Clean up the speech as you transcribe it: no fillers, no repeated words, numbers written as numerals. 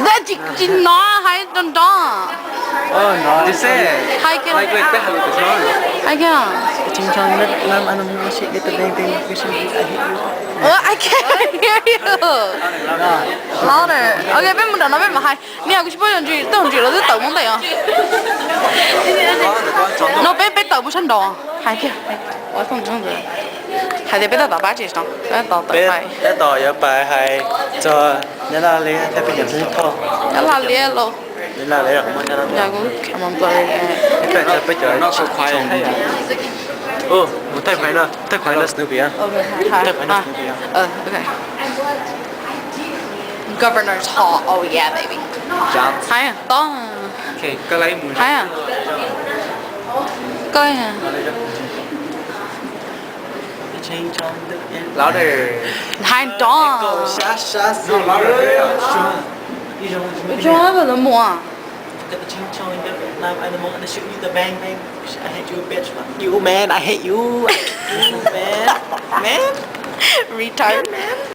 That chị nói hay đòn đó. No. You said. Hai cái. Like that how it's not. Hai cái. Ching chong nam ano mo shit get the bang bang fishing I hit you. I can't hear you. Louder. Okay, bên mình nói bên mà hay. Nè, cái bây giờ tôi chỉ là cái tàu mông đây à. Nó bên tàu bút sẵn đỏ. Hai cái. Ở phòng trong rồi. Hai cái bên tàu ba chỉ xong. Bên tàu hai. Bé tỏ ở bài hay cho nhớ là lấy theo bây giờ sẽ có. Nó là lia lô. Nhớ là lấy được mà nhớ là. Nhà cũng cảm ơn bơi. Cái phải bây giờ Not so quiet. Oh, một tay phải là Snoopy á. Okay, hi. Okay. Governor's Hall. Oh yeah, baby. Job. Hay à? To. Okay, cái lấy mùi. Hay à? Coi à? Ching chong Louder. Hai to. No, louder. Cho nó mua à? Get the ching chong in the nam animal and shoot you the bang bang. I hate you bitch man. You man, I hate you. Man. Retard.